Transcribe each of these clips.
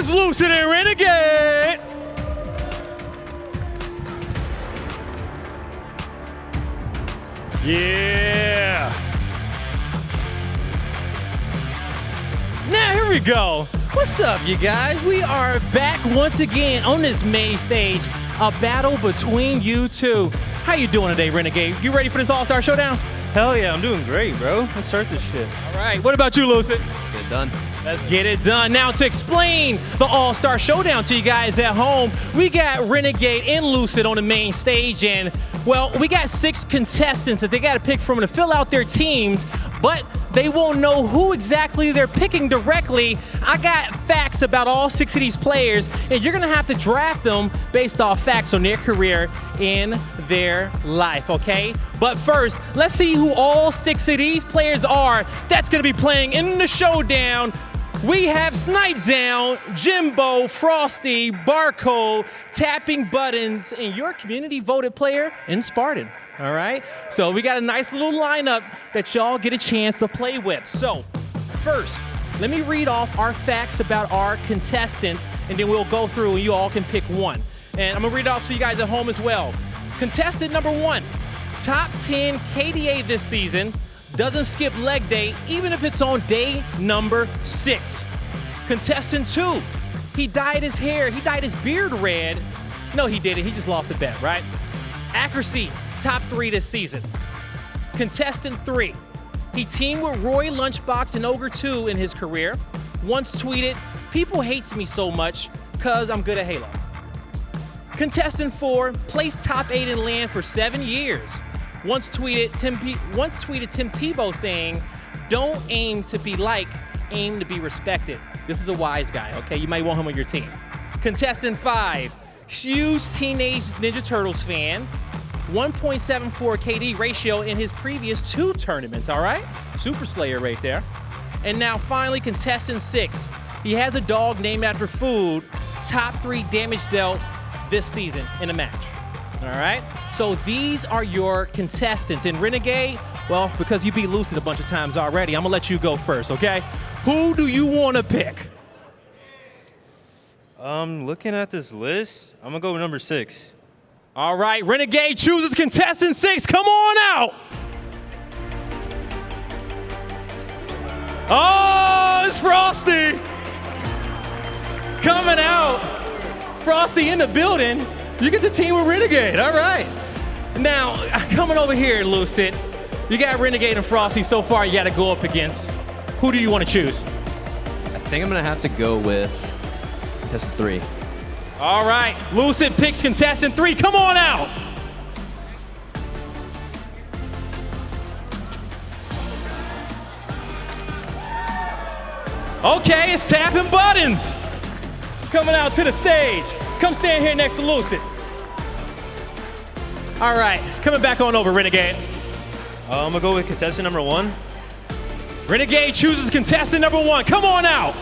It's Lucid and Renegade. Yeah. Now here we go. What's up, you guys? We are back once again on this main stage. A battle between you two. How you doing today, Renegade? You ready for this All-Star Showdown? Hell yeah, I'm doing great, bro. Let's start this shit. All right, what about you, Lucid? Let's get it done. Let's get it done. Now, to explain the All-Star Showdown to you guys at home, we got Renegade and Lucid on the main stage, and, well, we got 6 contestants that they got to pick from to fill out their teams, but they won't know who exactly they're picking directly. I got facts about all 6 of these players, and you're going to have to draft them based off facts on their career in their life, okay? But first, let's see who all 6 of these players are that's going to be playing in the showdown. We have Snipe Down, Jimbo, Frosty, Barcode, Tapping Buttons, and your community voted player in Spartan. All right, so we got a nice little lineup that y'all get a chance to play with. So first, let me read off our facts about our contestants, and then we'll go through and you all can pick one. And I'm gonna read it off to you guys at home as well. Contestant number 1, top 10 KDA this season, doesn't skip leg day even if it's on day number 6. Contestant 2, he dyed his hair, he dyed his beard red. No, he didn't, he just lost a bet, right? Accuracy, top 3 this season. Contestant 3, he teamed with Roy Lunchbox and Ogre 2 in his career. Once tweeted, "People hates me so much cause I'm good at Halo." Contestant 4, placed top 8 in LAN for 7 years. Once tweeted Tim Tebow saying, "Don't aim to be like, aim to be respected." This is a wise guy, okay? You might want him on your team. Contestant 5, huge Teenage Ninja Turtles fan. 1.74 KD ratio in his previous 2 tournaments, all right? Super Slayer right there. And now finally, contestant 6. He has a dog named after food, top 3 damage dealt this season in a match, all right? So these are your contestants. In Renegade, well, because you beat Lucid a bunch of times already, I'm gonna let you go first, okay? Who do you wanna pick? Looking at this list, I'm gonna go with number 6. All right, Renegade chooses contestant 6. Come on out. Oh, it's Frosty. Coming out. Frosty in the building. You get to team with Renegade. All right. Now, coming over here, Lucid. You got Renegade and Frosty so far you got to go up against. Who do you want to choose? I think I'm going to have to go with contestant 3. All right, Lucid picks contestant 3. Come on out. Okay, it's Tapping Buttons. Coming out to the stage. Come stand here next to Lucid. All right, coming back on over, Renegade. I'm gonna go with contestant number 1. Renegade chooses contestant number 1. Come on out.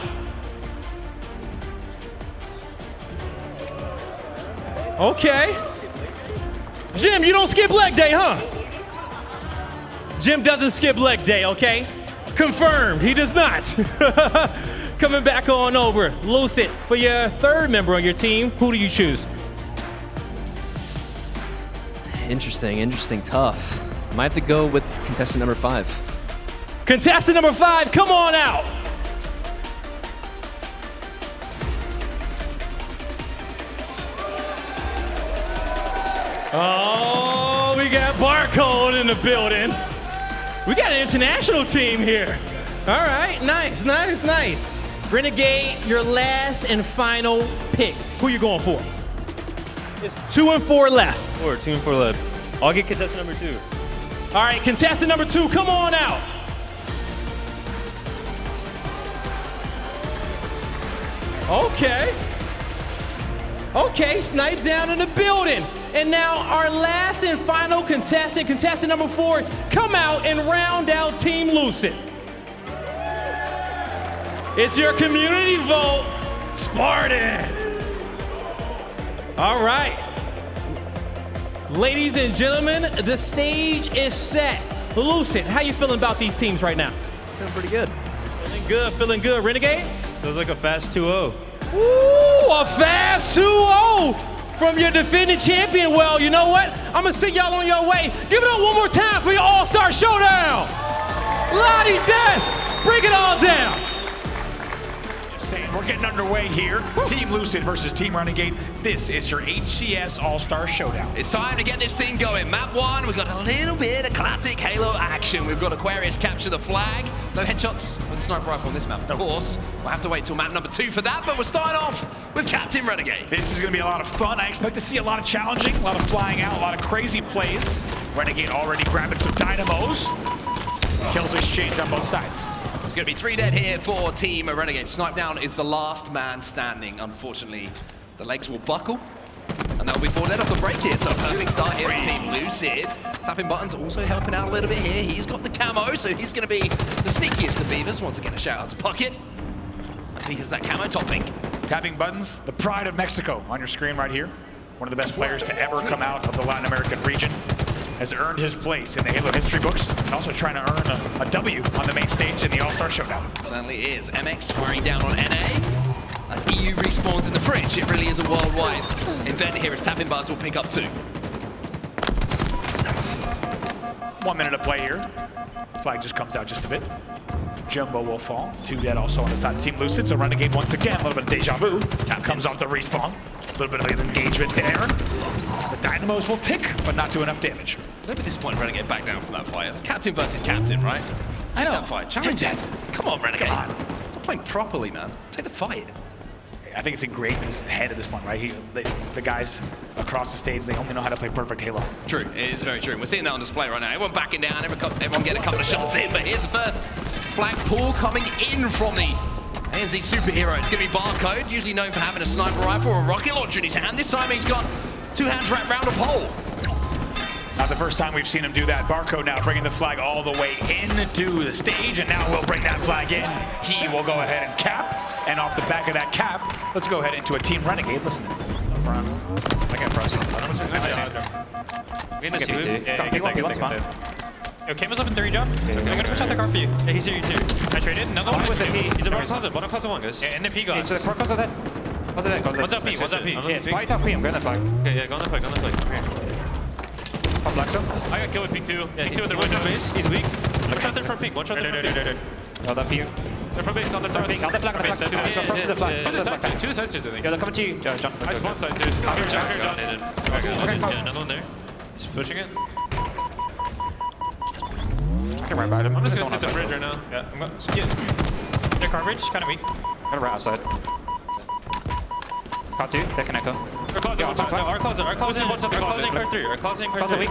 Okay. Jim, you don't skip leg day, huh? Jim doesn't skip leg day, okay? Confirmed, he does not. Coming back on over. Lucid, for your 3rd member on your team, who do you choose? Interesting, tough. Might have to go with contestant number 5. Contestant number 5, come on out. Oh, we got Barcode in the building. We got an international team here. All right, nice. Renegade, your last and final pick. Who you going for? It's 2 and 4 left. 2 and 4 left. I'll get contestant number 2. All right, contestant number 2, come on out. Okay, Snipe Down in the building. And now our last and final contestant number 4, come out and round out Team Lucid. It's your community vote, Spartan. All right. Ladies and gentlemen, the stage is set. Lucid, how you feeling about these teams right now? Feeling pretty good. Feeling good. Renegade? Feels like a fast 2-0. Ooh, a fast 2-0 from your defending champion. Well, you know what? I'm gonna send y'all on your way. Give it up one more time for your All-Star Showdown. Lottie Desk, bring it all down. Saying we're getting underway here. Team Lucid versus Team Renegade. This is your HCS All-Star Showdown. It's time to get this thing going. Map 1, we've got a little bit of classic Halo action. We've got Aquarius capture the flag. No headshots with the sniper rifle on this map, of course. We'll have to wait till map number 2 for that, but we're starting off with Captain Renegade. This is going to be a lot of fun. I expect to see a lot of challenging, a lot of flying out, a lot of crazy plays. Renegade already grabbing some dynamos. Kills exchange on both sides. It's going to be 3 dead here for Team Renegade. Snipe down is the last man standing. Unfortunately, the legs will buckle, and that'll be 4 dead off the break here. So a perfect start here for Team Lucid. Tapping buttons also helping out a little bit here. He's got the camo, so he's going to be the sneakiest of beavers. Once again, a shout out to Pocket, as he has that camo topping. Tapping buttons, the pride of Mexico on your screen right here. One of the best players to ever come out of the Latin American region. Has earned his place in the Halo history books, and also trying to earn a W on the main stage in the All-Star Showdown. Certainly is. MX firing down on NA. As EU respawns in the fridge, it really is a worldwide event here as Tapping Buttons will pick up 2. 1 minute of play here. Flag just comes out just a bit. Jumbo will fall. 2 dead also on the side of Team Lucid, so Renegade once again, a little bit of deja vu. Comes off the respawn. A little bit of engagement there. The dynamos will tick, but not do enough damage. A little bit disappointed Renegade back down from that fight. It's captain versus captain, right? I know. Take that fight. Challenge it. Come on, Renegade. Come on. It's playing properly, man. Take the fight. I think it's engraved in his head at this point, right? The guys across the stage, they only know how to play perfect Halo. True, it is very true. We're seeing that on display right now. Everyone backing down, everyone getting a couple of shots in, but here's the first flag pull coming in from the ANZ superhero. It's going to be Barcode, usually known for having a sniper rifle or a rocket launcher in his hand. This time he's got 2 hands wrapped around a pole. Not the first time we've seen him do that. Barcode now bringing the flag all the way into the stage, and now we'll bring that flag in. He will go ahead and cap, and off the back of that cap, let's go ahead into a Team Renegade. Listen. Front. I got frost. Yo, Camo's up in 3 job. Okay, I'm gonna push out the car for you. Yeah, he's here too. I traded. Another one was a P. He's a bottom closet 1, guys. Yeah, and the P guys. So the purpose of that. What's that? One's up P, one's up P. Yeah, spy's up P. I'm going that flag. Okay, yeah, go on that flag, Okay. Pop black zone. I got killed with P2. P2 with the window base. He's weak. One shot there from P. One shot there from P. No, that P. They're from base on the third. On the flag, Let's go first to the flag. Two side stairs, I think. Yeah, they're coming to you, John. I spawned side stairs. John. Yeah, another one there. He's pushing it. I can run by him. I'm just gonna sit the bridge right now. Yeah, I'm gonna get their coverage, kind of weak. Gotta run outside. Caught 2, they're connector. Our closet, our closet, our closet, our closing card 3, our closing card 3. Weak.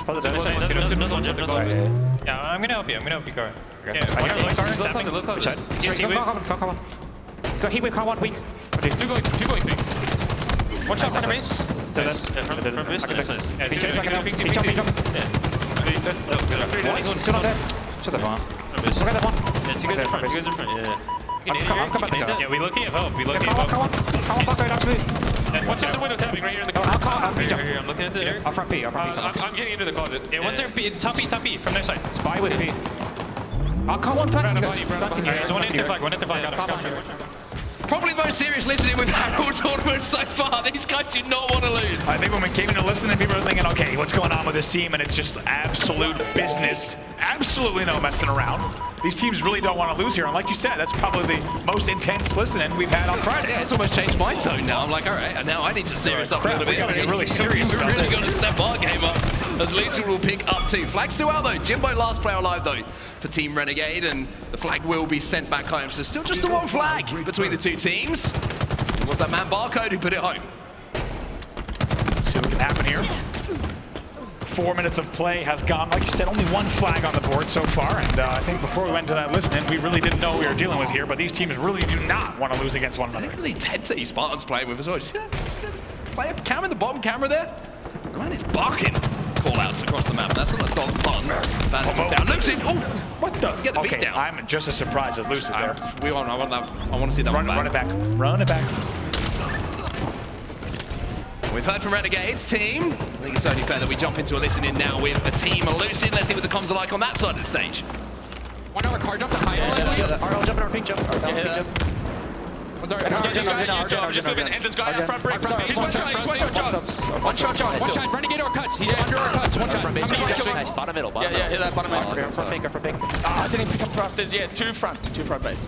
Closet Another one, jump the closet. Yeah, I'm gonna help you, Car. Yeah, low closet. Come on. He's got heat wave, car 1 weak. Keep going, big. One shot from the base. So that's from base. Nice. Yeah, Ping jump. Yeah. Still not dead. Shut the bomb. Look at that one. Yeah, two guys in front, yeah. I'm coming. Yeah, we low-key have help, Come on, backside, absolutely. Watch out the window tapping right here in the corner. I'll Here, I'm looking at the air. Up front P. I'm getting into the closet. Yeah, once they're top P from their side. Spy with P. I'll call one flank. There's one at the flag. Probably the most serious listening we've had all tournament so far. These guys do not want to lose. I think when we came in to listen, people were thinking, okay, what's going on with this team? And it's just absolute business. Absolutely no messing around. These teams really don't want to lose here. And like you said, that's probably the most intense listening we've had on Friday. Yeah, it's almost changed my tone now. I'm like, all right, and now I need to serious up a little bit. We gotta get really serious We're about really this. going to step our game up as Lucid will pick up 2. Flag still out though. Jimbo last player alive though for Team Renegade, and the flag will be sent back home. So still just the 1 flag between the 2 teams. It was that man Barcode who put it home. See what can happen here. 4 minutes of play has gone. Like you said, only 1 flag on the board so far. And I think before we went to that listening, we really didn't know what we were dealing with here. But these teams really do not want to lose against one another. They're really intense that Spartans playing with as well. Play a cam in the bottom camera there. Man is barking. Call-outs across the map. That's not a dog pun. Bandit down. Lucid. Oh, what the? Let's get the beat Okay, down. I'm just as surprised as Lucid there. I want to see that one back. Run it back. Run it back. We've heard from Renegade's team. I think it's only fair that we jump into a listening now with a team Lucid. Let's see what the comms are like on that side of the stage. One other car jump to high. I'll jump in our pink jump. I'm just moving. And this guy up front break. He's one shot, John. One shot, Renegade or cuts. He's under or cuts. One shot. Nice. Bottom middle. Yeah, hit that bottom middle. From pink. I didn't pick up thrusters. Yeah, two front base.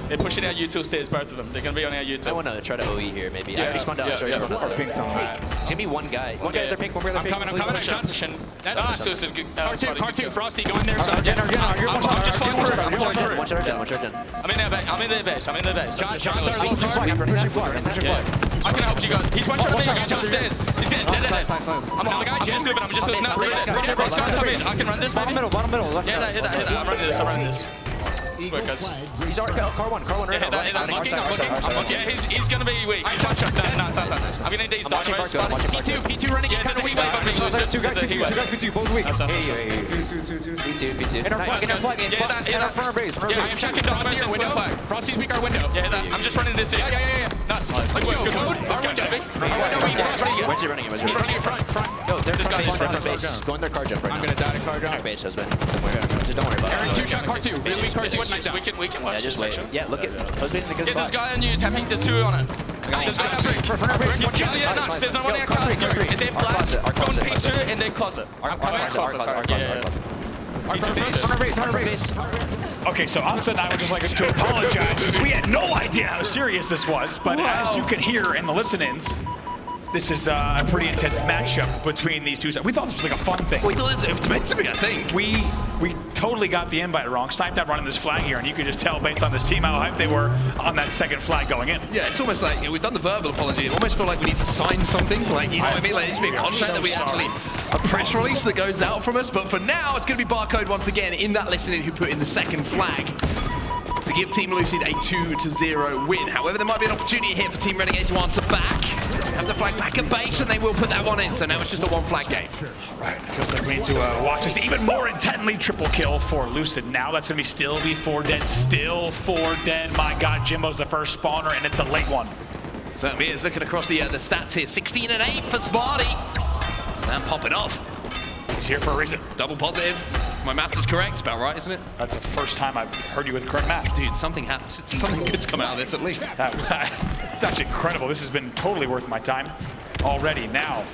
They're pushing out U2 stairs, both of them. They're going to be on our U2. I want to try to OE here, maybe. Yeah, I respawned out. yeah. Pink's on that. There's going to be one guy. One guy at their pink, one guy at their pink. I'm coming. I transition. Suicide. Cartoon, Frosty, go in there. You're I'm just falling through. One shot done. I'm in their base. I'm in their base. John, pushing flag. I can help you guys. He's one shot me. He's downstairs. He's dead. Nice. I'm on the guy. I'm just doing. No, I can run this. Bottom middle. Let's go. Hit that. I'm running this. He's Car one. Yeah, hit that. I'm looking. Yeah, he's gonna be weak. No, stop. I'm gonna need stop. P2 Renegade. There's a heat wave on me. Two guys, P2, both weak. B2. In our flag. In our front base. Yeah, I'm checking down my window. Frosty's weak our window. Yeah, that. I'm just running this in. Yeah. Nice. Let's go. Let's go, Debbie. Where's he running? He's running in front. Yo, they're front base. Go in their car jump right now. I'm gonna die to car jump. Our base has been. Just don't worry about it. Two-shot car two. Really weak car two. We can watch Yeah, just wait. section. Yeah, look at post base in a good Get spot. this guy on you, tapping. There's two on it. This guy on brick. He's killing it. Nice. There's no one in our closet. In their flash. Go on P2 in their closet. Our closet. Okay, so Ansa and I would just like to apologize because we had no idea how serious this was. But as you can hear in the listen-ins, this is a pretty intense matchup between these two sides. We thought this was like a fun thing. We thought it was meant to be, I think. We totally got the invite wrong. Sniped out running this flag here, and you could just tell based on this team how hyped they were on that second flag going in. Yeah, it's almost like we've done the verbal apology. It almost feels like we need to sign something. Like, you know what I mean? Like, it needs to be a contract that we actually, a press release that goes out from us. But for now, it's going to be Barcode once again in that listening who put in the second flag to give Team Lucid a 2-0 win. However, there might be an opportunity here for Team Renegade to answer back. Have the flag back at base, and they will put that one in. So now it's just a one-flag game. Right, it feels like we need to watch this even more intently. Triple kill for Lucid now. That's going to be still be 4 dead. My God, Jimbo's the first spawner, and it's a late one. Certainly is. Looking across the stats here, 16 and 8 for Sparty. Man popping off. He's here for a reason. Double positive. My maths is correct. It's about right, isn't it? That's the first time I've heard you with correct math. Dude, something good's come out of this at least. It's actually incredible. This has been totally worth my time already. Now,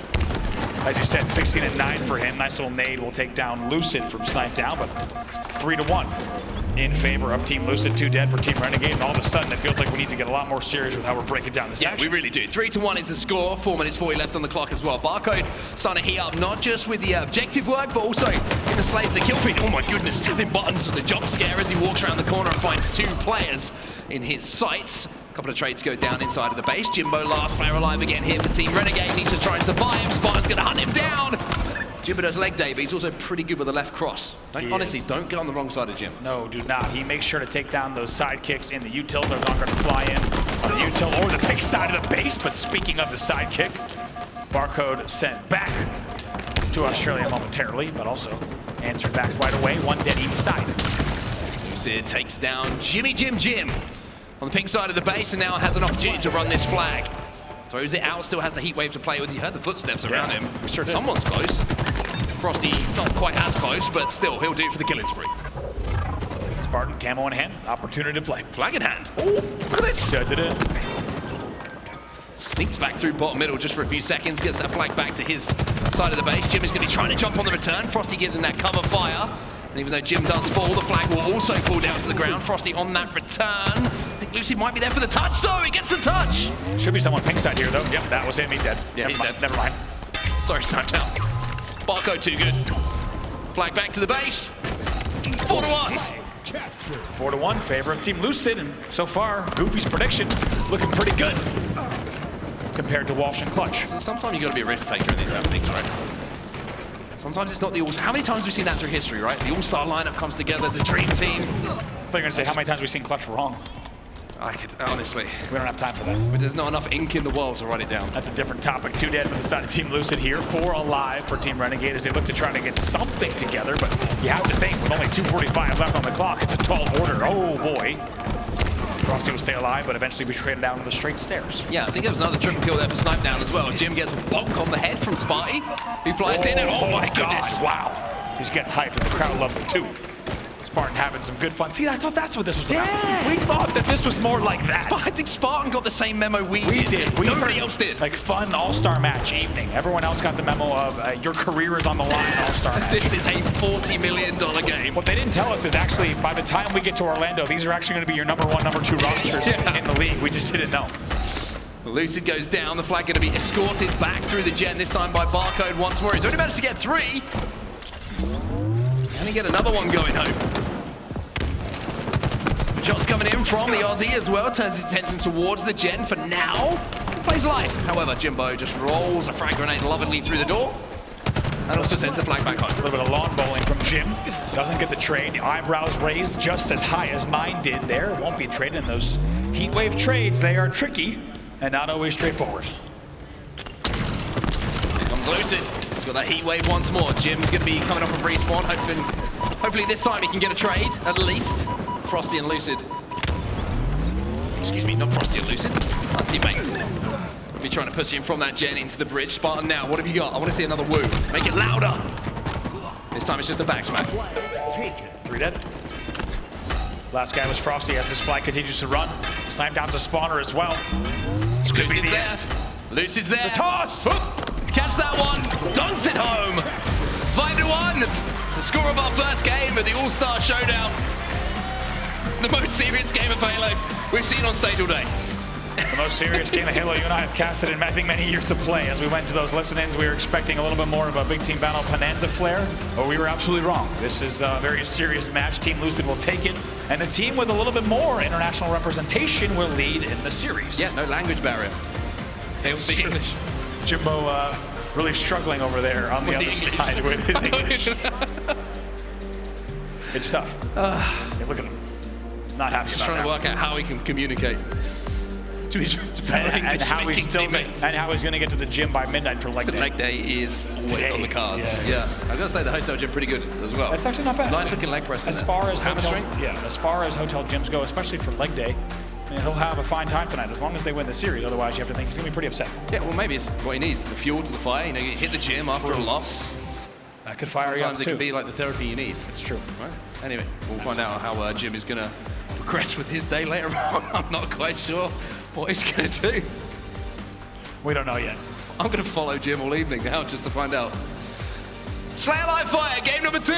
as you said, 16 and 9 for him. Nice little nade will take down Lucid from snipe down, but 3-1 in favor of Team Lucid. 2 dead for Team Renegade, and all of a sudden it feels like we need to get a lot more serious with how we're breaking down this action. We really do. 3-1 is the score. 4 minutes 40 left on the clock as well. Barcode starting to heat up, not just with the objective work, but also in the slays, the kill feed. Oh my goodness, tapping buttons with the jump scare as he walks around the corner and finds 2 players in his sights. A couple of trades go down inside of the base. Jimbo, last player alive again here for Team Renegade. Needs to try and survive. Spartan's going to hunt him down. Jimbo does leg day, but he's also pretty good with the left cross. Honestly, don't get on the wrong side of Jim. No, do not. He makes sure to take down those side kicks in the utils. They're not going to fly in on the util or the big side of the base. But speaking of the side kick, Barcode sent back to Australia momentarily, but also answered back right away. 1 dead each side. Lucid takes down Jim on the pink side of the base, and now has an opportunity to run this flag. Throws it out, still has the heat wave to play with. You heard the footsteps around him. Sure did. Someone's close. Frosty not quite as close, but still, he'll do it for the killing spree. Spartan, camo in hand, opportunity to play. Flag in hand. Oh, look at this. Da-da-da. Sneaks back through bottom middle just for a few seconds, gets that flag back to his side of the base. Jim is going to be trying to jump on the return. Frosty gives him that cover fire. And even though Jim does fall, the flag will also fall down to the ground. Frosty on that return. I think Lucy might be there for the touch, though. He gets the touch. Should be someone pink side here, though. Yep, that was him. He's dead. Yeah, he's dead. Never mind. Sorry, sniped out. Barcode too good. Flag back to the base. 4-1. 4-1, favor of Team Lucid, and so far, Goofy's prediction looking pretty good compared to Walsh and Clutch. So sometimes you got to be a risk taker in these things, right? Sometimes it's not the all. How many times have we seen that through history, right? The all-star lineup comes together, the dream team. I thought you were going to say how many times we've seen Clutch wrong. I could honestly. We don't have time for that. But there's not enough ink in the world to write it down. That's a different topic. 2 dead for the side of Team Lucid here. 4 alive for Team Renegade as they look to try to get something together. But you have to think with only 2:45 left on the clock, it's a 12 order. Oh boy. Frosty will stay alive, but eventually be traded down to the straight stairs. Yeah, I think there was another triple kill there for Snipe down as well. Jim gets a bonk on the head from Sparty, who flies in, and oh my goodness. Wow. He's getting hyped, and the crowd loves it too. Spartan having some good fun. See, I thought that's what this was about. We thought that this was more like that. I think Spartan got the same memo we did. Nobody else did. Like fun all-star match evening. Everyone else got the memo of your career is on the line all-star match. This is a $40 million game. What they didn't tell us is actually by the time we get to Orlando, these are actually going to be your number 1, number 2 rosters in the league. We just didn't know. Lucid goes down. The flag going to be escorted back through the gen, this time by Barcode once more. He's only managed to get 3. Can he get another one going home? Shots coming in from the Aussie as well. Turns his attention towards the gen for now. Plays life. However, Jimbo just rolls a frag grenade lovingly through the door. And also sends a flag back home. A little bit of lawn bowling from Jim. Doesn't get the trade. The eyebrows raised just as high as mine did there. Won't be traded in those heat wave trades. They are tricky and not always straightforward. Here comes Lucid. He's got that heat wave once more. Jim's going to be coming up a respawn. Hopefully this time he can get a trade, at least. Frosty and Lucid. Excuse me, not Frosty and Lucid. Our teammate. Be trying to push him from that gen into the bridge. Spartan now, what have you got? I want to see another woo. Make it louder. This time it's just a back smack. 3 dead. Last guy was Frosty as this flag continues to run. Slam down to spawner as well. This could be the end. Lucid's there. The toss! Catch that one. Dunks it home. 5-1. The score of our first game of the All-Star Showdown. The most serious game of Halo we've seen on stage all day. The most serious game of Halo you and I have casted in, I think, many years to play. As we went to those listen-ins, we were expecting a little bit more of a big team battle Bonanza flair, but we were absolutely wrong. This is a very serious match. Team Lucid will take it, and the team with a little bit more international representation will lead in the series. Yeah, no language barrier. They'll speak English. Jimbo really struggling over there on the other side with his English. It's tough. Hey, look at him. Not happy Just about trying that. to work out how he can communicate to his and how he's still teammates. and how he's going to get to the gym by midnight for leg The day. leg day is always Today. on the cards. Yeah. I gotta say the hotel gym pretty good as well. That's actually not bad. Nice looking leg press. As far as hamstring. as far as hotel gyms go, especially for leg day, I mean, he'll have a fine time tonight as long as they win the series. Otherwise, you have to think he's going to be pretty upset. Yeah, well maybe it's what he needs. The fuel to the fire. You know, you hit the gym after a loss. That could fire you up Sometimes it too. can be like the therapy you need. It's true. Right. Anyway, we'll find out how Jim is gonna progress with his day later on. I'm not quite sure what he's gonna do. We don't know yet. I'm gonna follow Jim all evening now just to find out. Slayer Live Fire, game number 2.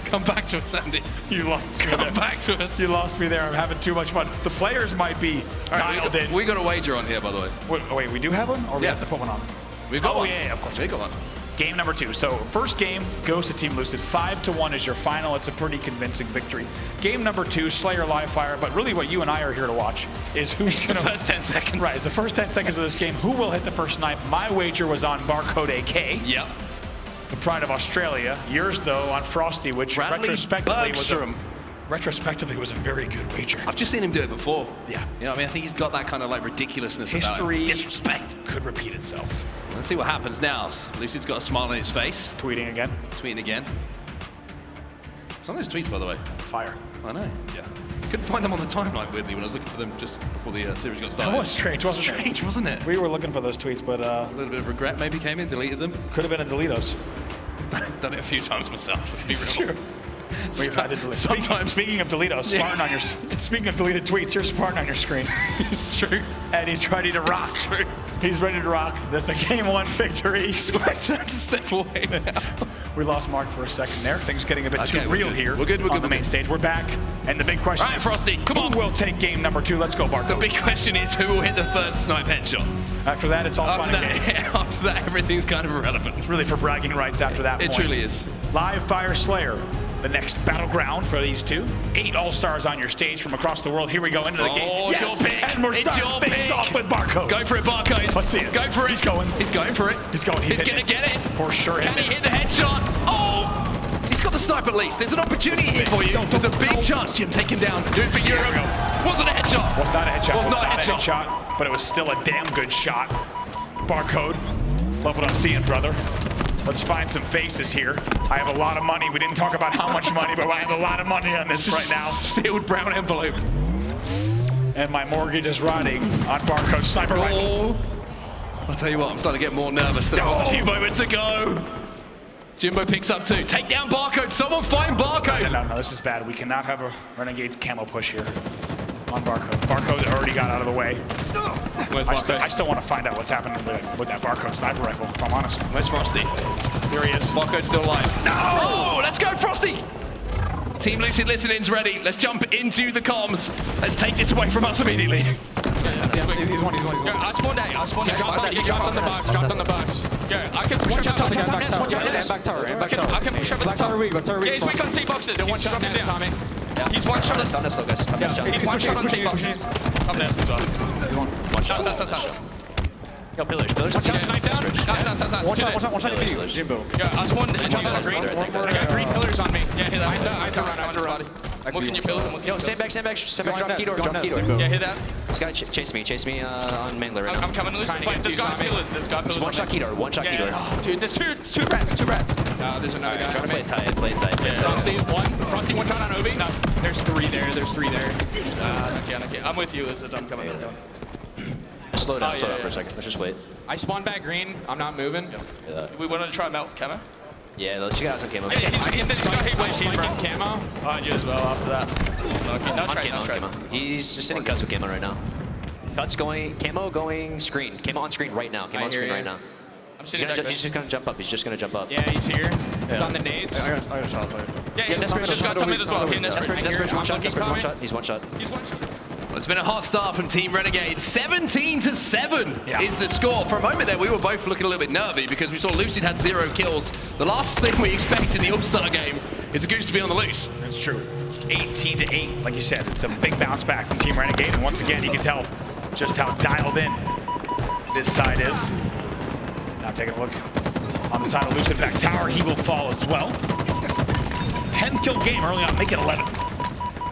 Come back to us, Andy. You lost me. Come back to us. You lost me there. I'm having too much fun. The players might be dialed in. We got a wager on here, by the way. Wait, we do have one, or we have to put one on? We've got one. Yeah, of course. We got one. Game number 2. So first game goes to Team Lucid. 5-1 is your final. It's a pretty convincing victory. Game number 2, Slayer Live Fire. But really what you and I are here to watch is who's going to... The first 10 seconds. Right, it's the first 10 seconds of this game. Who will hit the first snipe? My wager was on Barcode AK. Yep. The pride of Australia. Yours, though, on Frosty, which Bradley retrospectively was a very good wager. I've just seen him do it before. Yeah. You know what I mean? I think he's got that kind of like ridiculousness about History him. Disrespect. could repeat itself. Let's see what happens now. Lucid's got a smile on his face. Tweeting again. Tweeting again. Some of those tweets, by the way. Fire. I know. Yeah. Couldn't find them on the timeline, weirdly, when I was looking for them just before the series got started. That was strange, wasn't it? Strange, wasn't it? We were looking for those tweets, but A little bit of regret maybe came in, deleted them. could have been a Deletos. Done it a few times myself, let's be It's real. true. We've had to delete. Sometimes. Speaking of Deletos, Spartan on your. Speaking of deleted tweets, here's Spartan on your screen. It's true. And he's ready to rock. It's true. He's ready to rock. This is a game 1 victory. It's my turn to step away now. We lost Mark for a second there. Things getting a bit Okay, too we're real good. here. We're good, on the main stage. We're back, and the big question Right, is, Frosty, come on. Who will take game number 2? Let's go, Barcode. The big question is who will hit the first snipe headshot? After that, it's all fun and games. After that, everything's kind of irrelevant. It's really for bragging rights after that It point. truly is. Live Fire Slayer, the next battleground for these two. 8 all-stars on your stage from across the world. Here we go into the game. Oh, it's Yes, your pick. and we're It's starting your things pick. off with Barcode. Go for it, Barcode. Let's see it. Go for it. He's going. He's going for it. He's going. He's hitting going to get it. For sure. Can he hitting hit the headshot? Oh! He's got the snipe at least. There's an opportunity here for you. There's a big chance. Jim, take him down. Do it for Europe. Wasn't a headshot. Was not a headshot. Was not a headshot. But it was still a damn good shot. Barcode. Love what I'm seeing, brother. Let's find some faces here. I have a lot of money. We didn't talk about how much money, but I have a lot of money on this right now. Sealed brown envelope. And my mortgage is riding on Barcode sniper rifle. Oh. I'll tell you what, I'm starting to get more nervous than I was a few moments ago. Jimbo picks up 2. Take down Barcode. Someone find Barcode. No, this is bad. We cannot have a Renegade camo push here on Barcode. Barcode already got out of the way. Where's I Barcode? still want to find out what's happening with that Barcode sniper rifle, if I'm honest. Where's Frosty? Here he is. Barcode's still alive. No! Oh, let's go, Frosty! Team Lucid listening's ready. Let's jump into the comms. Let's take this away from us immediately. He's one. I spawned A. He dropped on the box. Dropped on the box. Yeah, I can push over the top. Back tower. I can push over the top. Yeah, he's weak on C boxes. He's dropping down. He's one shot. Down this, guys. He's one shot on C boxes. I'm nest as well. One shot. Yo, pillars. One shot. Snipe down. Nice. One shot. Jimbo. Yeah, I spawned green. I got green pillars on me. Yeah, hit that. I have to run. I'm looking your pillars. Yo, stand back. Drop key door. Yeah, hit that. This guy chase me on mangler right now. I'm coming loose. Wait, this guy pillars. One shot key door. Oh, dude, there's two rats. There's another guy. Play it tight. Frosty, one shot on Obi. Nice. There's 3 there. Okay. I'm with you, Lizard. I'm coming. Slow down for a second. Let's just wait. I spawned back green. I'm not moving. We wanted to try melt camo. Yeah, let's check out some camo. He's got heat wave shield, bro. Camo. Behind you as well after that. No trade. He's just sitting cuts with camo right now. Cuts going, camo going screen. Camo on screen right now. Camo on screen right now. I'm He's sitting back. just gonna jump up. Yeah, he's here. It's on the nades. I got shots later. Yeah, he's just got to mid as well. Desperate, one shot. He's one shot. Well, it's been a hot start from Team Renegade. 17-7 is the score. For a moment there, we were both looking a little bit nervy because we saw Lucid had 0 kills. The last thing we expect in the All-Star game is a goose to be on the loose. That's true. 18-8, like you said. It's a big bounce back from Team Renegade. And once again, you can tell just how dialed in this side is. Now taking a look on the side of Lucid back tower. He will fall as well. 10-kill game early on. Make it 11.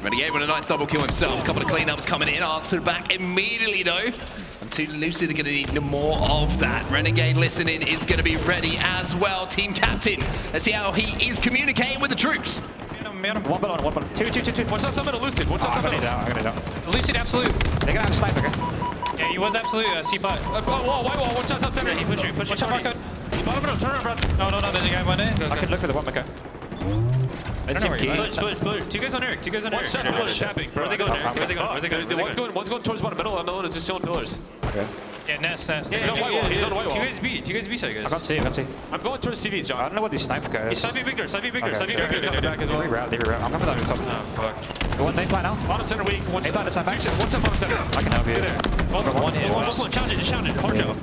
Renegade with a nice double kill himself. A couple of cleanups coming in. Answered back immediately, though. And Team Lucid are going to need more of that. Renegade listening is going to be ready as well. Team captain. Let's see how he is communicating with the troops. One button. Two. What's up, top middle, Lucid? What's up, top middle? I'm gonna down. Lucid, absolute. They're gonna have a sniper, okay? Yeah, he was absolute C-pot. White wall. One shot top center. He push you. One shot barcode. Turn around, bro. No, there's a guy one in. I can look for the one, okay? Let's see key. Two guys on Eric. One shot pillars tapping. Where they going, Eric? Where they going? One's going towards bottom middle, and the other one is just still in pillars. Okay. Yeah, nest. He's on white wall. He's on white wall. Two guys B side, guys. I can't see. I'm going towards CVs, John. I don't know what these sniper guys. He's sniping big door. Okay. Back as well. They reroute. I'm coming down your top. Oh, fuck. The one they plan now? Bottom center weak. One One step back. bottom center. I can help you. One hit. Challenge it. Hard jump.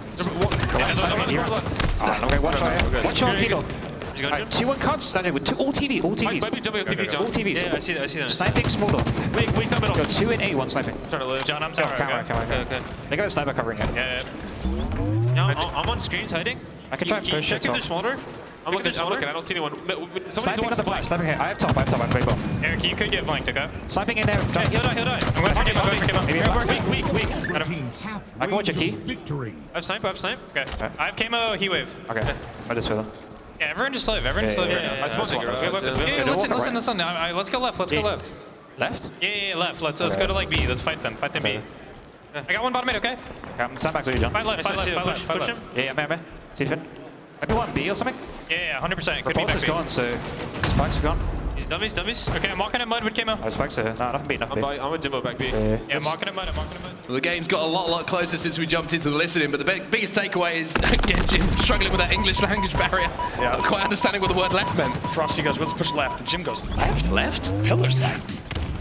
Okay, one shot here. One shot, Kilo. He's going to jump. 2-1 cuts, standing with all TVs. Might be jumping on TVs, John. All TVs. Yeah, I see that. Sniping, small door. Weak top middle. Go 2 and 8, one sniping. Start to live. John, I'm tower. Okay. They got a sniper covering it. Yeah. I'm on screens hiding. I can try and push check it. if there's smolder. I'm looking. I don't see anyone. Somebody's Sniping on at the the flank. sniping here. I have top. I'm very well. Eric, you could get flanked, okay? Sniping in there. Yeah, he'll die. I'm going to take him. Weak. I can watch a key. Victory. I have snipe. Okay. I have camo, heat wave. Okay. I just feel them. Yeah, everyone just live. Right now. I suppose listen. Let's go left. Left? Yeah, left. Let's go to like B. Let's fight them. Fight them B. I got one bottom mid, okay? Stand back to you, John. Fight left. Push him. Yeah, man. See if it. Maybe one B or something? Yeah, 100%. Could be Repulse is gone, so Spikes are gone. He's dummies. Okay, I'm walking at mud with camo. Oh, Spikes are here. No, nothing B. I'm with Jimbo back B. Yeah, I'm walking at mud. Well, the game's got a lot closer since we jumped into the listening, but the biggest takeaway is again Jim struggling with that English language barrier. Yeah. Not quite understanding what the word left meant. Frosty goes, let's push left. And Jim goes, Left? Pillar side.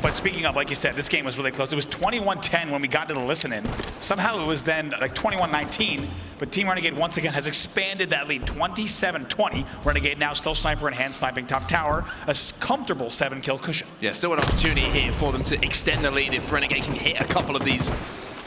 But speaking of, like you said, this game was really close. It was 21-10 when we got to the listen-in. Somehow it was then like 21-19, but Team Renegade once again has expanded that lead, 27-20. Renegade now still sniper and hand sniping top tower, a comfortable 7-kill cushion. Yeah, still an opportunity here for them to extend the lead if Renegade can hit a couple of these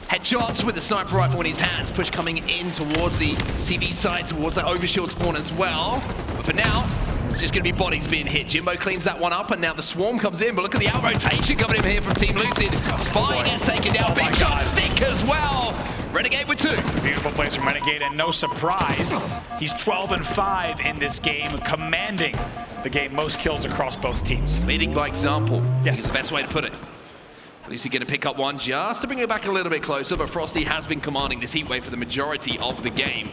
headshots with the sniper rifle in his hands. Push coming in towards the TV side, towards that overshield spawn as well. But for now, it's just going to be bodies being hit. Jimbo cleans that one up, and now the swarm comes in. But look at the out-rotation coming in here from Team Lucid. Spy gets taken down. Big shot stick as well. Renegade with 2. Beautiful plays from Renegade, and no surprise, he's 12-5 in this game, commanding the game most kills across both teams. Leading by example. Yes. Is the best way to put it. Lucid going to pick up one just to bring it back a little bit closer, but Frosty has been commanding this heat wave for the majority of the game.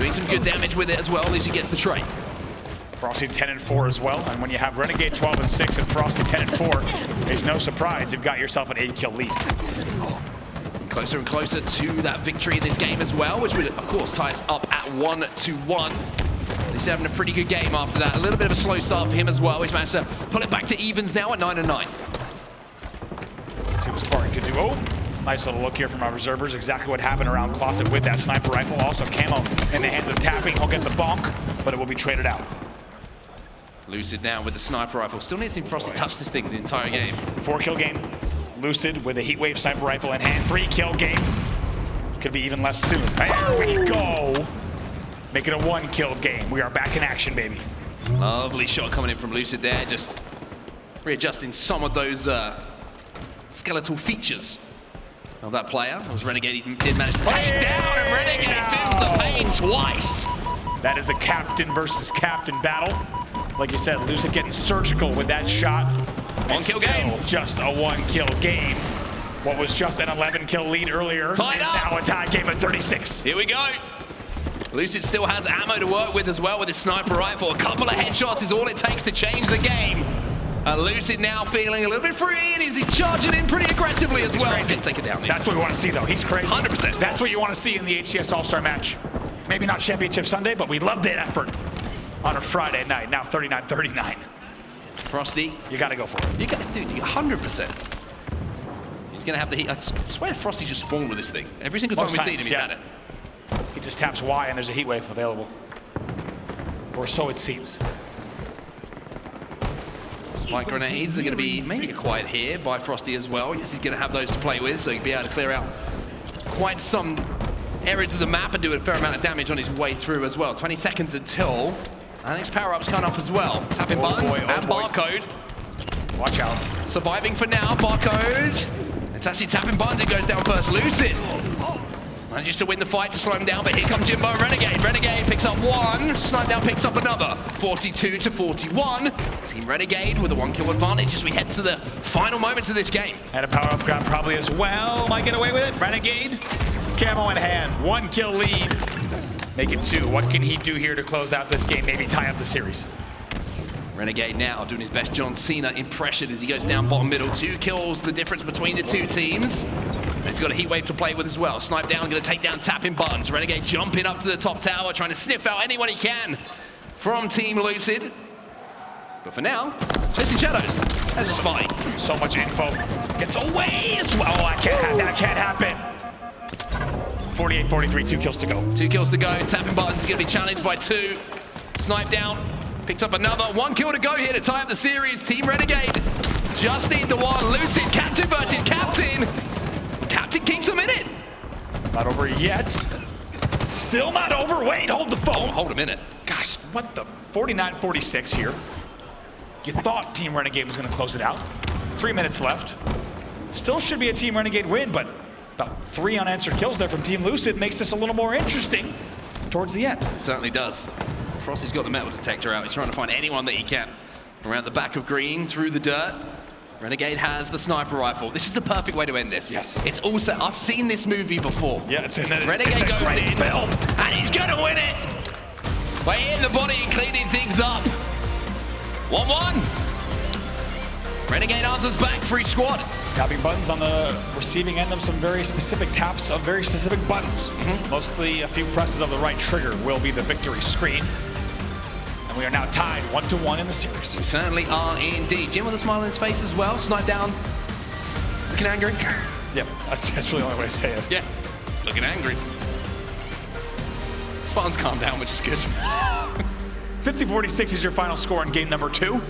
Doing some good damage with it as well. Lucid gets the trade. Frosty 10-4 as well, and when you have Renegade 12-6 and Frosty 10-4, it's no surprise you've got yourself an 8-kill lead. Closer and closer to that victory in this game as well, which would, of course, tie us up at 1-1. He's having a pretty good game after that. A little bit of a slow start for him as well. He's managed to pull it back to evens now at 9-9. See what Spartan can do. Oh, nice little look here from our reservers. Exactly what happened around Closet with that sniper rifle. Also camo in the hands of Tapping. He'll get the bonk, but it will be traded out. Lucid now with the sniper rifle. Still needs to see Frosty touch this thing the entire game. 4-kill game. Lucid with a Heatwave sniper rifle in hand. 3-kill game. Could be even less soon. There we go. Make it a 1-kill game. We are back in action, baby. Lovely shot coming in from Lucid there. Just readjusting some of those skeletal features of that player. As Renegade did manage to take down, and Renegade feels the pain twice. That is a captain versus captain battle. Like you said, Lucid getting surgical with that shot. 1-kill game. Just a 1-kill game. What was just an 11-kill lead earlier Tied is up. now a tie game at 36. Here we go. Lucid still has ammo to work with as well with his sniper rifle. A couple of headshots is all it takes to change the game. And Lucid now feeling a little bit free, and he's charging in pretty aggressively as well. Crazy. Let's take it down. That's what we want to see, though. He's crazy. 100%. That's what you want to see in the HCS All-Star match. Maybe not Championship Sunday, but we love that effort on a Friday night. Now 39-39. Frosty. You got to go for it. You got to, dude, 100%. He's going to have the heat. I swear Frosty just spawned with this thing. Every single time Most we've times, seen him, he's yeah. had it. He just taps Y and there's a heat wave available. Or so it seems. Spike grenades are going to be maybe acquired here by Frosty as well. Yes, he's going to have those to play with, so he'll be able to clear out quite some areas of the map and do a fair amount of damage on his way through as well. 20 seconds until our next power-up's coming up as well. Tapping buttons and barcode. Watch out. Surviving for now, barcode. It's actually tapping buttons, it goes down first. Lucid manages to win the fight to slow him down, but here comes Jimbo and Renegade. Renegade picks up one, Snipe Down picks up another. 42-41. Team Renegade with a 1-kill advantage as we head to the final moments of this game. And a power-up grab probably as well. Might get away with it. Renegade, camo in hand, 1-kill lead. Make it 2. What can he do here to close out this game? Maybe tie up the series. Renegade now doing his best John Cena impression as he goes down bottom middle. 2 kills, the difference between the two teams. He's got a heat wave to play with as well. Snipe Down going to take down tapping buttons. Renegade jumping up to the top tower, trying to sniff out anyone he can from Team Lucid. But for now, chasing shadows. There's a spy. So much info. Gets away as well. Oh, that can't happen. 48-43, 2 kills to go. 2 kills to go. Tapping buttons is going to be challenged by 2. Snipe Down picks up another. 1 kill to go here to tie up the series. Team Renegade just need the one. Lucid, captain versus captain. Captain keeps him in it. Not over yet. Still not over. Wait, hold the phone. Hold a minute. Gosh, what the? 49-46 here. You thought Team Renegade was going to close it out. 3 minutes left. Still should be a Team Renegade win, but about 3 unanswered kills there from Team Lucid makes this a little more interesting towards the end. It certainly does. Frosty's got the metal detector out. He's trying to find anyone that he can around the back of green, through the dirt. Renegade has the sniper rifle. This is the perfect way to end this. Yes. It's also, I've seen this movie before. Yeah, it's in it. Renegade goes in, and he's gonna win it by hitting the body and cleaning things up. 1-1. Renegade answers back for each squad. Tapping buttons on the receiving end of some very specific taps of very specific buttons. Mostly a few presses of the right trigger will be the victory screen. And we are now tied 1-1 in the series. We certainly are indeed. Jim with a smile on his face as well. Snipe Down. Looking angry. Yep, that's really the only way to say it. Yeah, looking angry. Spartans calm down, which is good. 50-46 is your final score in game number 2.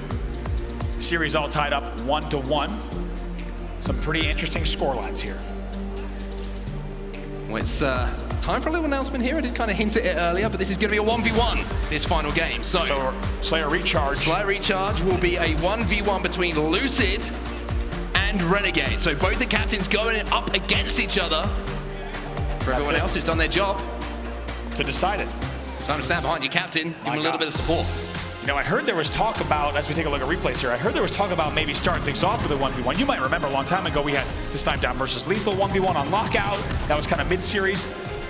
Series all tied up 1-1. Some pretty interesting scorelines here. Well, it's time for a little announcement here. I did kind of hint at it earlier, but this is going to be a 1v1, this final game. So Slayer Recharge. Slayer Recharge will be a 1v1 between Lucid and Renegade. So both the captains going up against each other. For everyone else who's done their job to decide it. It's time to stand behind your captain, give him a little bit of support. You know, I heard there was talk about, as we take a look at replays here, I heard there was talk about maybe starting things off with a 1v1. You might remember a long time ago we had the Snipe Down versus Lethal 1v1 on Lockout. That was kind of mid-series.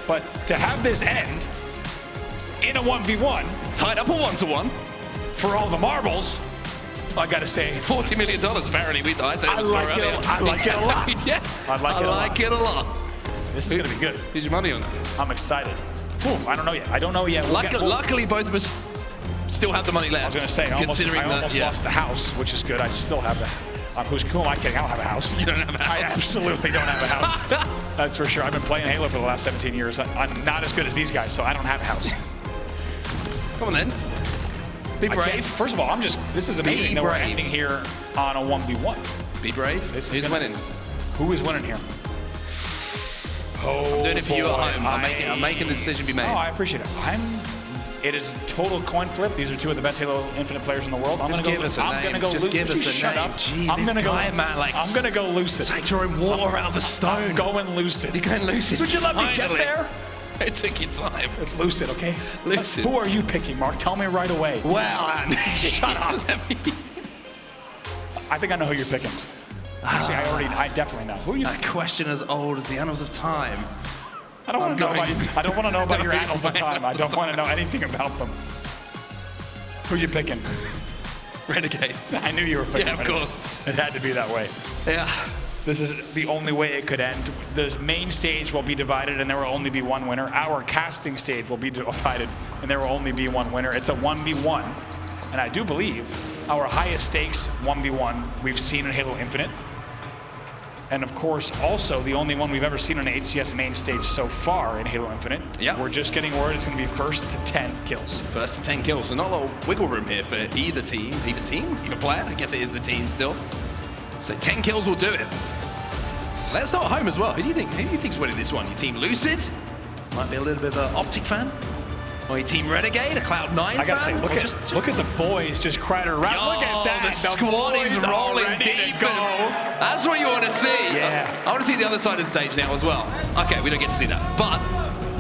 But to have this end in a 1v1. Tied up a 1-to-1. For all the marbles, I gotta say, $40 million apparently. I like it a lot. Yeah, I like it a lot. lot. This is gonna be good. Who's your money on? I'm excited. Ooh, I don't know yet. Luckily, both of us still have the money left. I was gonna say, I almost lost the house, which is good. I still have the. Who am I kidding? I don't have a house. You don't have a house. I absolutely don't have a house. That's for sure. I've been playing Halo for the last 17 years. I'm not as good as these guys, so I don't have a house. Come on then. Be brave. First of all, this is amazing that we're ending here on a 1v1. Be brave. Who's winning? Who is winning here? I'm doing it for you at home. I'm making the decision be made. Oh, I appreciate it. It is a total coin flip. These are two of the best Halo Infinite players in the world. I'm gonna go Lucid. I'm gonna go Lucid. It's like drawing water out of a stone. I'm going Lucid. You're going Lucid. Would you let me get there? It took your time. It's Lucid, okay? Lucid. Who are you picking, Mark? Tell me right away. Well, shut up. I think I know who you're picking. Actually, I definitely know. Who are you? A question as old as the annals of time. I don't want to know about your annals of time. I don't want to know anything about them. Who are you picking? Renegade. I knew you were picking. Yeah, of course. It had to be that way. Yeah. This is the only way it could end. The main stage will be divided and there will only be one winner. Our casting stage will be divided and there will only be one winner. It's a 1v1. And I do believe our highest stakes 1v1 we've seen in Halo Infinite. And of course, also the only one we've ever seen on an HCS main stage so far in Halo Infinite. Yeah. We're just getting word it's going to be first to 10 kills. First to 10 kills. So not a lot of wiggle room here for either team. Either player. I guess it is the team still. So 10 kills will do it. Let's start at home as well. Who do you think's winning this one? Your team Lucid? Might be a little bit of an OpTic fan. Or your team Renegade, a Cloud9 fan? I gotta say, look at the boys just crowded around. Look at that. The squad is rolling deep. That's what you want to see. Yeah. I want to see the other side of the stage now as well. Okay, we don't get to see that. But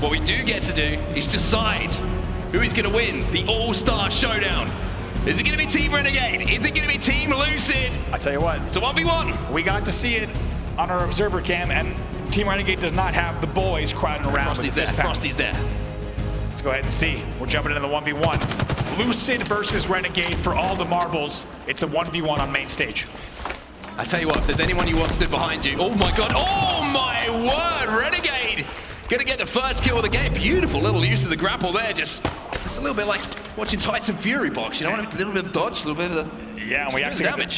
what we do get to do is decide who is going to win the All-Star Showdown. Is it going to be Team Renegade? Is it going to be Team Lucid? I tell you what. It's a 1v1. We got to see it on our observer cam, and Team Renegade does not have the boys crowding around. Frosty's there. Frosty's there. Let's go ahead and see. We're jumping into the 1v1. Lucid versus Renegade for all the marbles. It's a 1v1 on main stage. I tell you what, if there's anyone you want stood behind you, oh my god, oh my word, Renegade! Gonna get the first kill of the game. Beautiful little use of the grapple there. It's a little bit like watching Tyson Fury box, you know, a little bit of dodge, a little bit of yeah, and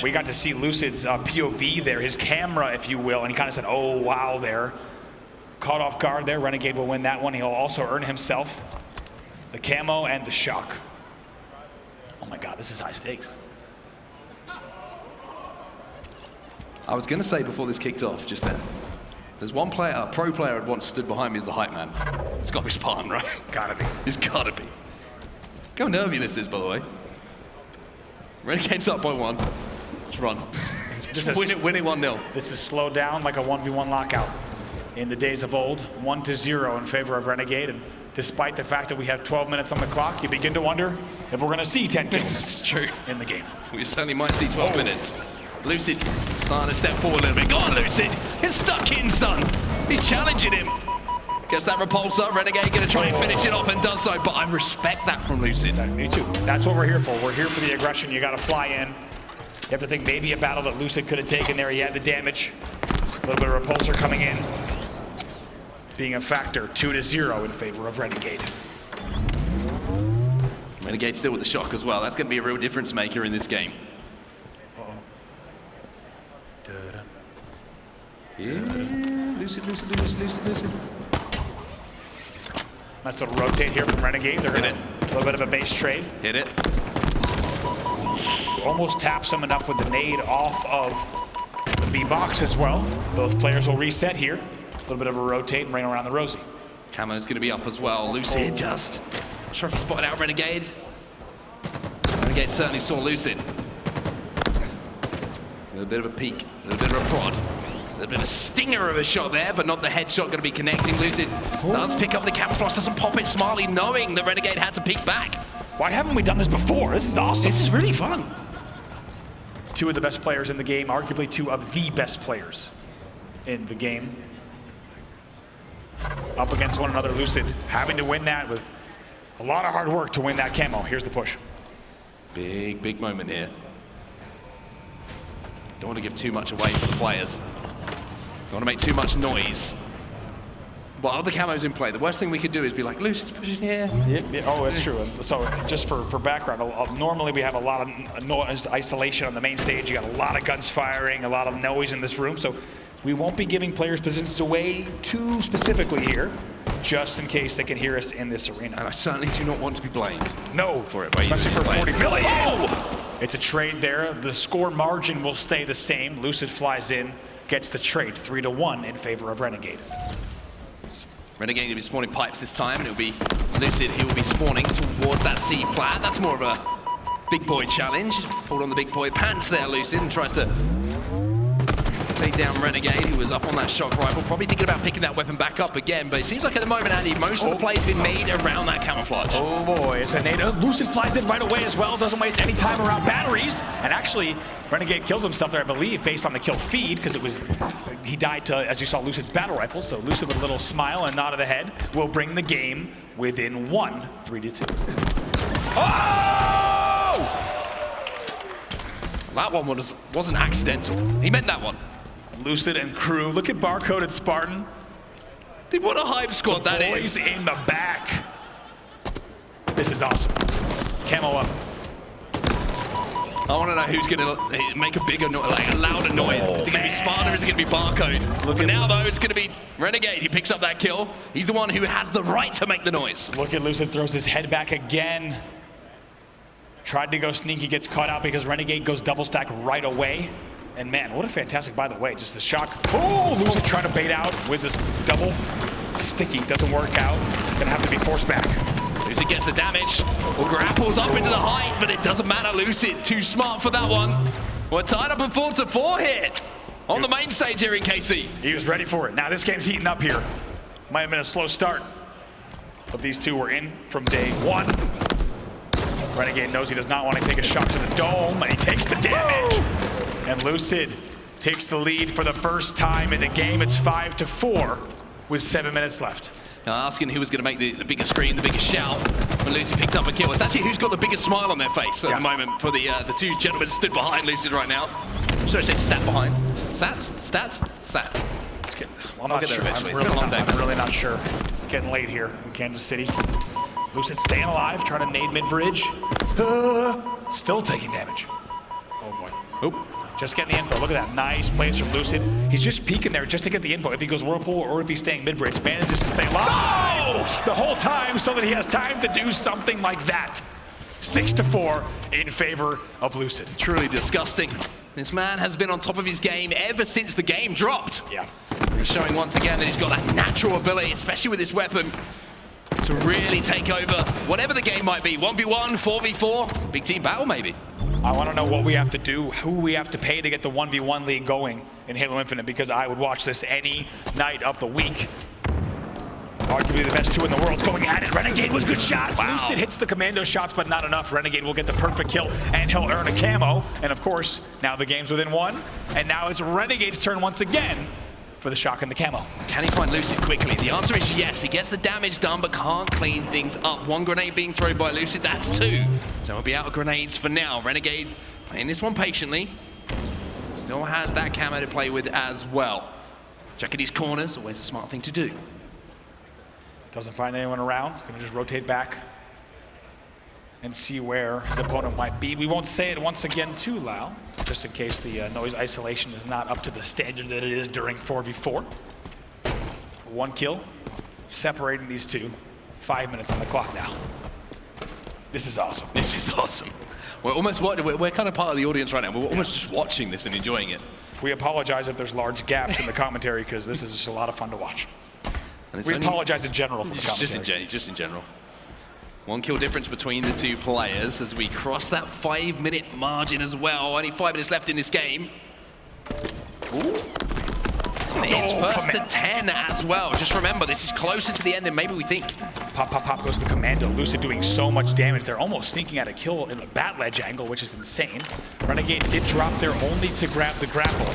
we got to see Lucid's POV there, his camera, if you will, and he kind of said, oh wow there. Caught off guard there, Renegade will win that one. He'll also earn himself the camo and the shock. Oh my god, this is high stakes. I was going to say before this kicked off just then, there's one player, a pro player had once stood behind me as the hype man. It's got to be Spartan, right? Gotta be. It's gotta be. Look how nervy this is, by the way. Renegade's up by 1. Just run. Win it 1-0. This is slowed down like a 1v1 lockout. In the days of old, 1-0 in favor of Renegade. And despite the fact that we have 12 minutes on the clock, you begin to wonder if we're going to see 10 kills. It's true. In the game. We certainly might see 12 minutes. Lucid starting to step forward a little bit. Go on, Lucid. He's stuck in, son. He's challenging him. Gets that repulsor. Renegade going to try and finish it off and does so, but I respect that from Lucid. Me too. That's what we're here for. We're here for the aggression. You got to fly in. You have to think maybe a battle that Lucid could have taken there. He had the damage. A little bit of repulsor coming in. Being a factor, 2-0 in favor of Renegade. Renegade still with the shock as well. That's going to be a real difference maker in this game. Yeah. Lucid. Nice little rotate here from Renegade. They're going to a little bit of a base trade. Hit it. Almost taps him enough with the nade off of the B-box as well. Both players will reset here. A little bit of a rotate and rain around the Rosie. Camo's going to be up as well. Lucid just. Not sure if he spotted out Renegade. Renegade certainly saw Lucid. A little bit of a peek, a little bit of a prod. A little bit of a stinger of a shot there, but not the headshot going to be connecting. Lucid does pick up the camouflage, doesn't pop it. Smiley knowing that Renegade had to peek back. Why haven't we done this before? This is awesome. This is really fun. Two of the best players in the game, arguably two of the best players in the game. Up against one another, Lucid having to win that with A lot of hard work to win that camo. Here's the push. Big, big moment here. Don't want to give too much away for the players. Don't want to make too much noise. While the camo's in play, the worst thing we could do is be like, Lucid's pushing here. Yeah. Oh, that's true. So just for background, normally we have a lot of noise isolation on the main stage. You got a lot of guns firing, a lot of noise in this room. So we won't be giving players positions away too specifically here, just in case they can hear us in this arena. And I certainly do not want to be blamed. No, for it. Especially for 40 million. Oh! It's a trade there. The score margin will stay the same. Lucid flies in, gets the trade 3-1 in favor of Renegade. Renegade will be spawning pipes this time, and it'll be Lucid who will be spawning towards that C plat. That's more of a big boy challenge. Pulled on the big boy pants there, Lucid, and tries to take down Renegade, who was up on that shock rifle. Probably thinking about picking that weapon back up again, but it seems like at the moment, Andy, most of the plays have been made around that camouflage. Oh boy, it's a nade. Lucid flies in right away as well, doesn't waste any time around batteries. And actually, Renegade kills himself there, I believe, based on the kill feed, because he died to, as you saw, Lucid's battle rifle. So Lucid with a little smile and nod of the head will bring the game within 1, 3-2. Oh! That one wasn't accidental. He meant that one. Lucid and crew. Look at barcoded Spartan. Dude, what a hype squad that is. Boys in the back. This is awesome. Camo up. I want to know who's going to make a bigger noise, like a louder noise. Is it going to be Spartan or is it going to be Barcode? But now, though, it's going to be Renegade. He picks up that kill. He's the one who has the right to make the noise. Look at Lucid, throws his head back again. Tried to go sneaky, gets caught out because Renegade goes double stack right away. And man, what a fantastic, by the way, just the shock. Oh, Lucid trying to bait out with this double. Sticky, doesn't work out. Gonna have to be forced back. Lucid gets the damage. Grapples up into the height, but it doesn't matter. Lucid, too smart for that one. We're tied up at 4-4 here on the main stage here in KC. He was ready for it. Now this game's heating up here. Might have been a slow start, but these two were in from day one. Renegade knows he does not want to take a shot to the dome, and he takes the damage. And Lucid takes the lead for the first time in the game. It's 5-4 with 7 minutes left. Now asking who was going to make the biggest scream, the biggest shout, when Lucid picked up a kill. It's actually who's got the biggest smile on their face at the moment for the two gentlemen stood behind Lucid right now. Sorry, I said stat behind. Sat? Well, I'm not sure. I'm really not sure. It's getting late here in Kansas City. Lucid staying alive, trying to nade mid-bridge. Still taking damage. Oh boy. Oop. Just getting the info. Look at that nice place from Lucid. He's just peeking there just to get the info. If he goes Whirlpool or if he's staying mid-bridge, manages to stay alive the whole time so that he has time to do something like that. 6-4 in favor of Lucid. Truly disgusting. This man has been on top of his game ever since the game dropped. Yeah. He's showing once again that he's got that natural ability, especially with this weapon, to really take over whatever the game might be. 1v1, 4v4, big team battle maybe. I want to know what we have to do, who we have to pay to get the 1v1 league going in Halo Infinite, because I would watch this any night of the week. Arguably the best two in the world going at it. Renegade with good shots. Wow. Lucid hits the commando shots, but not enough. Renegade will get the perfect kill, and he'll earn a camo. And of course, now the game's within 1, and now it's Renegade's turn once again for the shock and the camo. Can he find Lucid quickly? The answer is yes. He gets the damage done, but can't clean things up. 1 grenade being thrown by Lucid, that's 2. So we'll be out of grenades for now. Renegade playing this one patiently. Still has that camo to play with as well. Checking his corners, always a smart thing to do. Doesn't find anyone around. Gonna just rotate back and see where his opponent might be. We won't say it once again too loud, just in case the noise isolation is not up to the standard that it is during 4v4. 1 kill, separating these two. 5 minutes on the clock now. This is awesome. This is awesome. We're kind of part of the audience right now. We're almost just watching this and enjoying it. We apologize if there's large gaps in the commentary, because this is just a lot of fun to watch. We apologize in general for the commentary. Just in general. 1 kill difference between the two players as we cross that 5-minute margin as well. Only 5 minutes left in this game. Ooh. It's first to 10 as well. Just remember, this is closer to the end than maybe we think. Pop, pop, pop goes the commando. Lucid doing so much damage. They're almost sneaking out a kill in the bat ledge angle, which is insane. Renegade did drop there only to grab the grapple.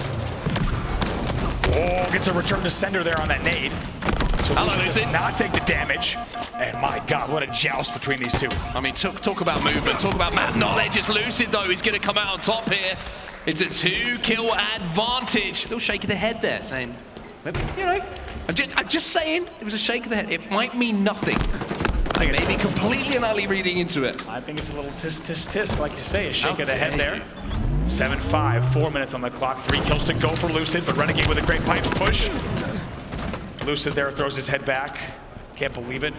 Oh, gets a return to sender there on that nade. So hello, Lucid. Does not take the damage. And my God, what a joust between these two. I mean, talk about movement, talk about map knowledge. It's Lucid, though. He's going to come out on top here. It's a 2-kill advantage. Little shake of the head there, saying, you know, I'm just saying, it was a shake of the head. It might mean nothing. I may be completely and utterly reading into it. I think it's a little tisk, like you say, a shake of the head there. 7-5, 4 minutes on the clock, 3 kills to go for Lucid, but Renegade with a great pipes push. Lucid there throws his head back. Can't believe it.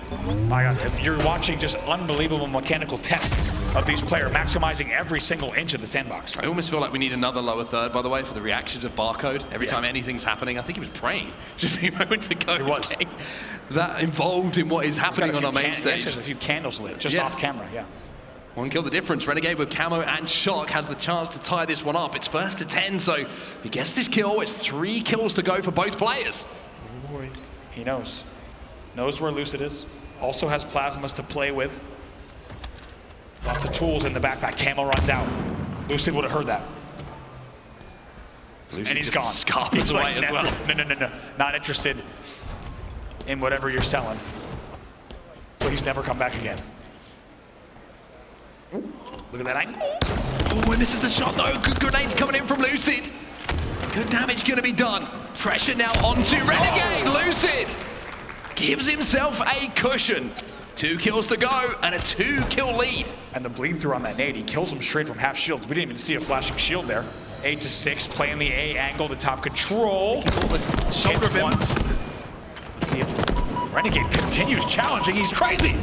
My God, you're watching just unbelievable mechanical tests of these players, maximizing every single inch of the sandbox. I almost feel like we need another lower third, by the way, for the reactions of Barcode. Every time anything's happening, I think he was praying just a few moments ago. He was. That involved in what is happening on our main stage. There's a few candles lit, just off camera, yeah. 1 kill the difference. Renegade with Camo and Shock has the chance to tie this one up. It's 1st to 10, so if he gets this kill, it's 3 kills to go for both players. Oh boy. He knows. Knows where Lucid is. Also has plasmas to play with. Lots of tools in the backpack. Camo runs out. Lucid would have heard that. Lucid and he's gone. He's away as well. No. Not interested in whatever you're selling. Please never come back again. Ooh, look at that angle. Oh, and this is the shot though. Good grenades coming in from Lucid. Good damage gonna be done. Pressure now onto Renegade. Lucid gives himself a cushion. 2 kills to go and a 2-kill lead. And the bleed through on that nade, he kills him straight from half shields. We didn't even see a flashing shield there. 8 to 6, playing the A angle to top control. Shoulder of him. Once. Let's see if Renegade continues challenging. He's crazy.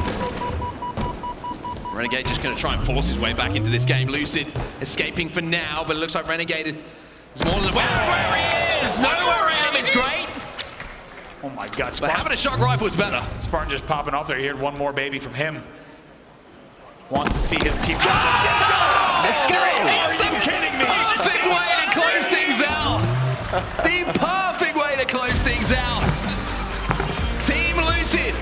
Renegade just going to try and force his way back into this game. Lucid escaping for now, but it looks like Renegade is more than where he is. Nowhere around. It's great. Oh my God. But having a shock rifle is better. Spartan just popping off there. He heard one more baby from him. Wants to see his team. Let's go. Are you kidding me? Perfect way to close things out. The perfect way to close things out. Team Lucid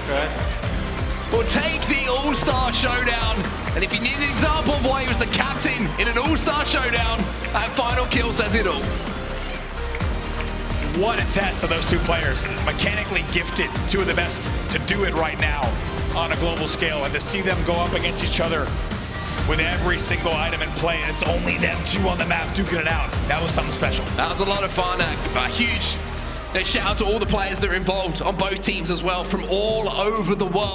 will take the All-Star Showdown. And if you need an example of why he was the captain in an All-Star Showdown, that final kill says it all. What a test of those two players. Mechanically gifted, 2 of the best to do it right now on a global scale. And to see them go up against each other with every single item in play, and it's only them 2 on the map duking it out. That was something special. That was a lot of fun. A huge shout out to all the players that are involved on both teams as well from all over the world.